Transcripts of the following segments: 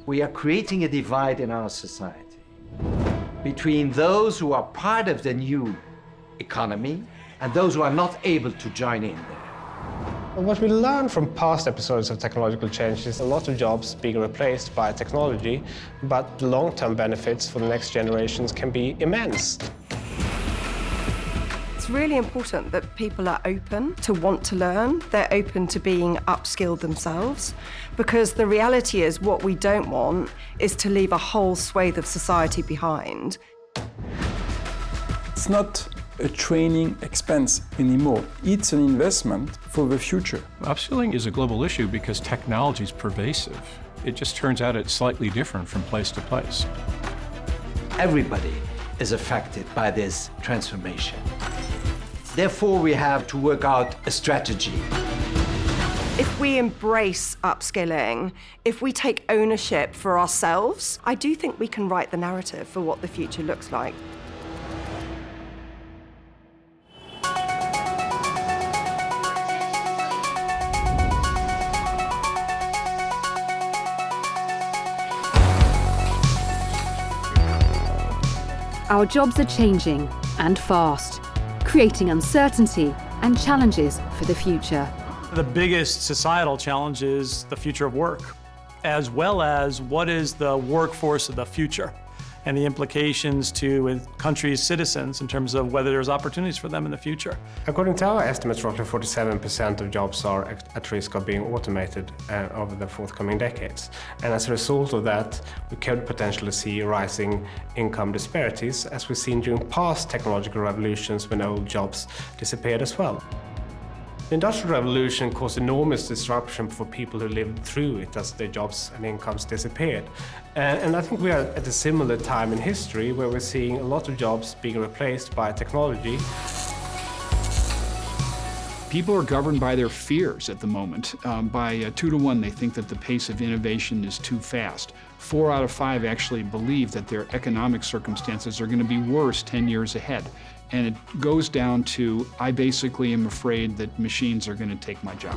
we are creating a divide in our society between those who are part of the new economy and those who are not able to join in there. What we learned from past episodes of technological change is a lot of jobs being replaced by technology, but the long-term benefits for the next generations can be immense. It's really important that people are open to want to learn. They're open to being upskilled themselves, because the reality is what we don't want is to leave a whole swathe of society behind. It's not a training expense anymore. It's an investment for the future. Upskilling is a global issue because technology is pervasive. It just turns out it's slightly different from place to place. Everybody is affected by this transformation. Therefore, we have to work out a strategy. If we embrace upskilling, if we take ownership for ourselves, I do think we can write the narrative for what the future looks like. Our jobs are changing, and fast, creating uncertainty and challenges for the future. The biggest societal challenge is the future of work, as well as what is the workforce of the future and the implications to a country's citizens in terms of whether there's opportunities for them in the future. According to our estimates, roughly 47% of jobs are at risk of being automated over the forthcoming decades. And as a result of that, we could potentially see rising income disparities, as we've seen during past technological revolutions when old jobs disappeared as well. The Industrial Revolution caused enormous disruption for people who lived through it as their jobs and incomes disappeared. And I think we are at a similar time in history where we're seeing a lot of jobs being replaced by technology. People are governed by their fears at the moment. By 2 to 1, they think that the pace of innovation is too fast. 4 out of 5 actually believe that their economic circumstances are going to be worse 10 years ahead. And it goes down to, I basically am afraid that machines are going to take my job.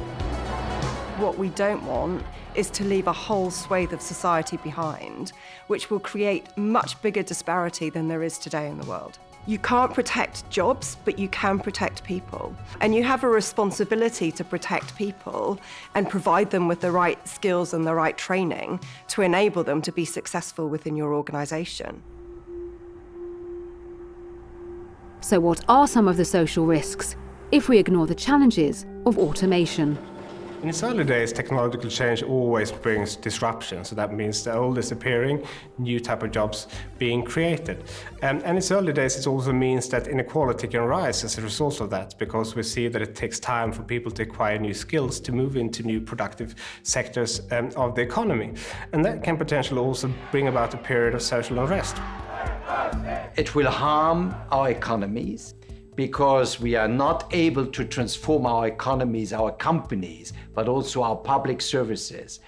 What we don't want is to leave a whole swathe of society behind, which will create much bigger disparity than there is today in the world. You can't protect jobs, but you can protect people. And you have a responsibility to protect people and provide them with the right skills and the right training to enable them to be successful within your organisation. So what are some of the social risks if we ignore the challenges of automation? In its early days, technological change always brings disruption. So that means the old disappearing, new type of jobs being created. And in its early days, it also means that inequality can rise as a result of that, because we see that it takes time for people to acquire new skills to move into new productive sectors of the economy. And that can potentially also bring about a period of social unrest. It will harm our economies because we are not able to transform our economies, our companies, but also our public services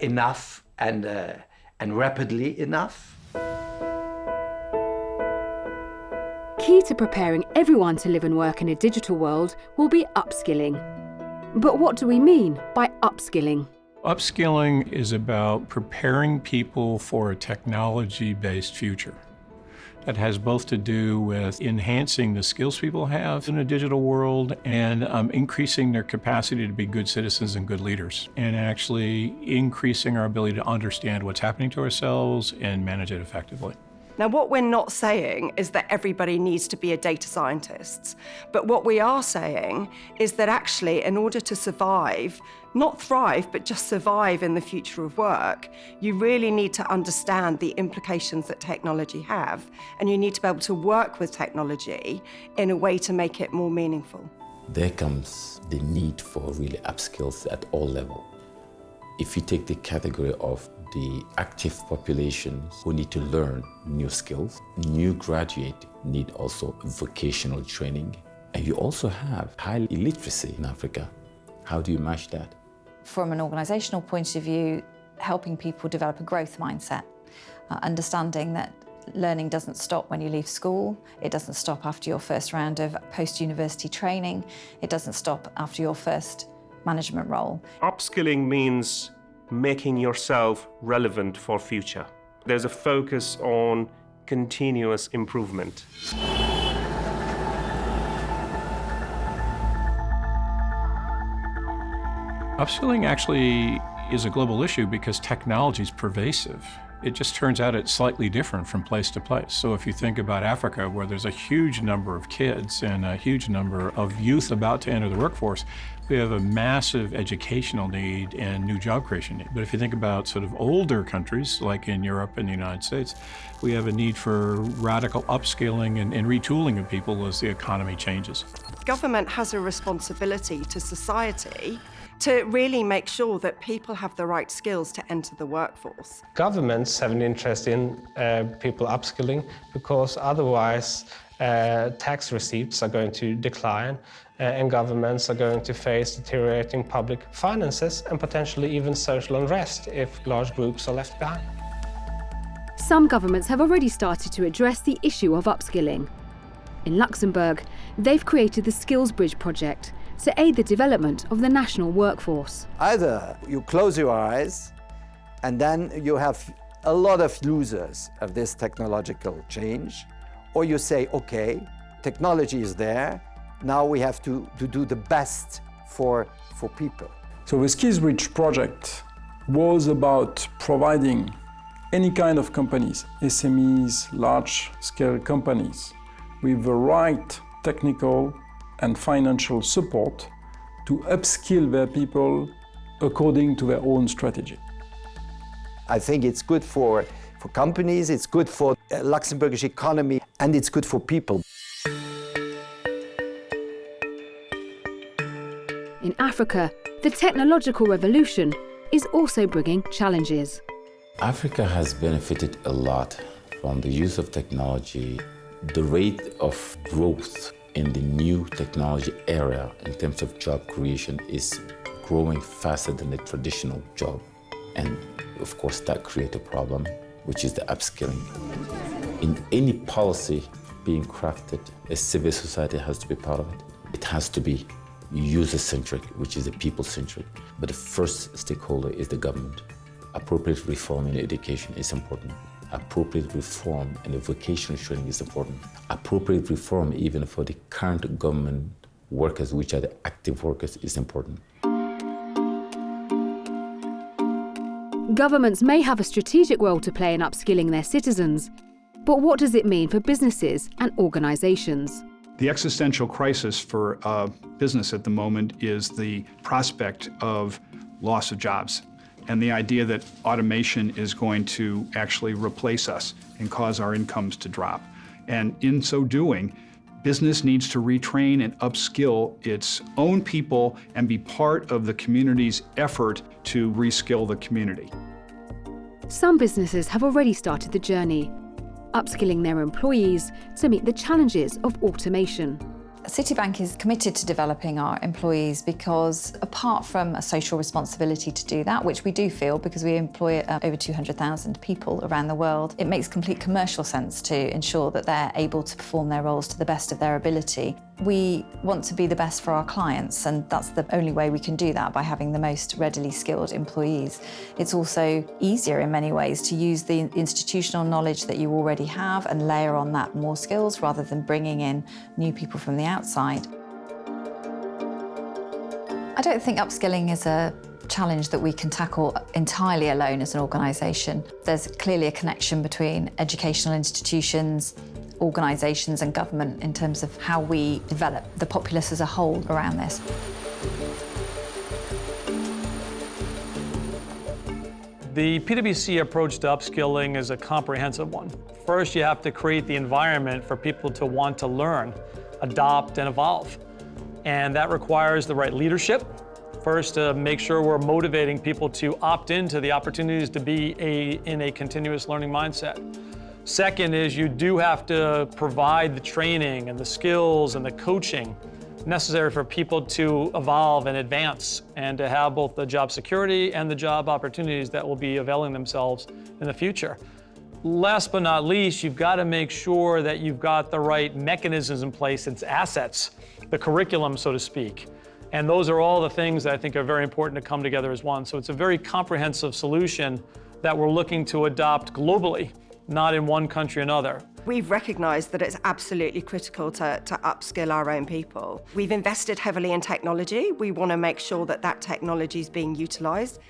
enough and rapidly enough. Key to preparing everyone to live and work in a digital world will be upskilling. But what do we mean by upskilling? Upskilling is about preparing people for a technology-based future. That has both to do with enhancing the skills people have in a digital world and increasing their capacity to be good citizens and good leaders, and actually increasing our ability to understand what's happening to ourselves and manage it effectively. Now, what we're not saying is that everybody needs to be a data scientist, but what we are saying is that actually, in order to survive, not thrive, but just survive in the future of work, you really need to understand the implications that technology have, and you need to be able to work with technology in a way to make it more meaningful. There comes the need for really upskills at all levels. If you take the category of the active population who need to learn new skills, new graduates need also vocational training, and you also have high illiteracy in Africa. How do you match that? From an organisational point of view, helping people develop a growth mindset, understanding that learning doesn't stop when you leave school, it doesn't stop after your first round of post-university training, it doesn't stop after your first management role. Upskilling means making yourself relevant for future. There's a focus on continuous improvement. Upskilling actually is a global issue because technology is pervasive. It just turns out it's slightly different from place to place. So if you think about Africa, where there's a huge number of kids and a huge number of youth about to enter the workforce, we have a massive educational need and new job creation need. But if you think about sort of older countries, like in Europe and the United States, we have a need for radical upskilling and retooling of people as the economy changes. Government has a responsibility to society to really make sure that people have the right skills to enter the workforce. Governments have an interest in people upskilling because otherwise tax receipts are going to decline and governments are going to face deteriorating public finances and potentially even social unrest if large groups are left behind. Some governments have already started to address the issue of upskilling. In Luxembourg, they've created the Skills Bridge project to aid the development of the national workforce. Either you close your eyes and then you have a lot of losers of this technological change, or you say, okay, technology is there, now we have to do the best for people. So the Skills Bridge project was about providing any kind of companies, SMEs, large-scale companies, with the right technical and financial support to upskill their people according to their own strategy. I think it's good for companies, it's good for Luxembourgish economy, and it's good for people. In Africa, the technological revolution is also bringing challenges. Africa has benefited a lot from the use of technology. The rate of growth in the new technology area in terms of job creation is growing faster than the traditional job. And of course that creates a problem, which is the upskilling. In any policy being crafted, a civil society has to be part of it. It has to be user-centric, which is a people-centric. But the first stakeholder is the government. Appropriate reform in education is important. Appropriate reform in the vocational training is important. Appropriate reform even for the current government workers, which are the active workers, is important. Governments may have a strategic role to play in upskilling their citizens, but what does it mean for businesses and organisations? The existential crisis for business at the moment is the prospect of loss of jobs, and the idea that automation is going to actually replace us and cause our incomes to drop. And in so doing, business needs to retrain and upskill its own people and be part of the community's effort to reskill the community. Some businesses have already started the journey, upskilling their employees to meet the challenges of automation. Citibank is committed to developing our employees because apart from a social responsibility to do that, which we do feel because we employ over 200,000 people around the world, it makes complete commercial sense to ensure that they're able to perform their roles to the best of their ability. We want to be the best for our clients, and that's the only way we can do that, by having the most readily skilled employees. It's also easier in many ways to use the institutional knowledge that you already have and layer on that more skills rather than bringing in new people from the outside. I don't think upskilling is a challenge that we can tackle entirely alone as an organisation. There's clearly a connection between educational institutions, organisations and government in terms of how we develop the populace as a whole around this. The PWC approach to upskilling is a comprehensive one. First, you have to create the environment for people to want to learn, adopt, and evolve. And that requires the right leadership. First, to make sure we're motivating people to opt into the opportunities to be in a continuous learning mindset. Second is you do have to provide the training and the skills and the coaching necessary for people to evolve and advance and to have both the job security and the job opportunities that will be availing themselves in the future. Last but not least, you've got to make sure that you've got the right mechanisms in place, it's assets, the curriculum, so to speak, And those are all the things that I think are very important to come together as one. So it's a very comprehensive solution that we're looking to adopt globally, not in one country or another. We've recognised that it's absolutely critical to upskill our own people. We've invested heavily in technology. We want to make sure that that technology is being utilised.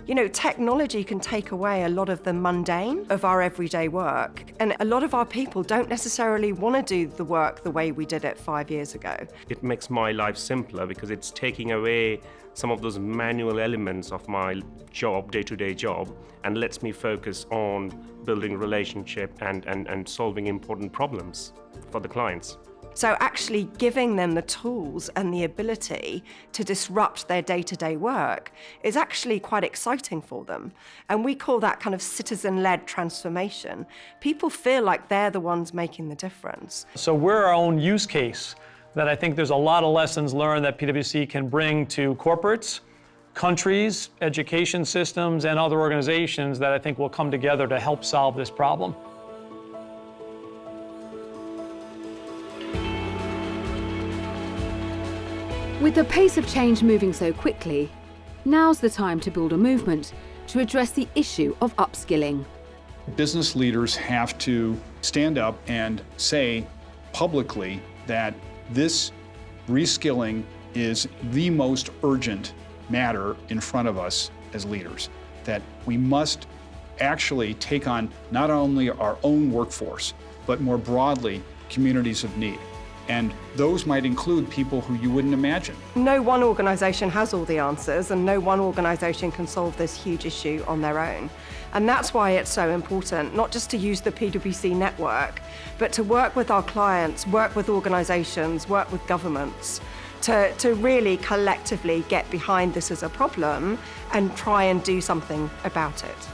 You know, technology can take away a lot of the mundane of our everyday work. And a lot of our people don't necessarily want to do the work the way we did it 5 years ago. It makes my life simpler because it's taking away some of those manual elements of my job, day-to-day job, and lets me focus on building relationship and solving important problems for the clients. So actually giving them the tools and the ability to disrupt their day-to-day work is actually quite exciting for them. And we call that kind of citizen-led transformation. People feel like they're the ones making the difference. So we're our own use case that I think there's a lot of lessons learned that PwC can bring to corporates, countries, education systems, and other organizations that I think will come together to help solve this problem. With the pace of change moving so quickly, now's the time to build a movement to address the issue of upskilling. Business leaders have to stand up and say publicly that this reskilling is the most urgent matter in front of us as leaders, that we must actually take on not only our own workforce, but more broadly, communities of need. And those might include people who you wouldn't imagine. No one organisation has all the answers, and no one organisation can solve this huge issue on their own. And that's why it's so important, not just to use the PwC network, but to work with our clients, work with organisations, work with governments, to really collectively get behind this as a problem and try and do something about it.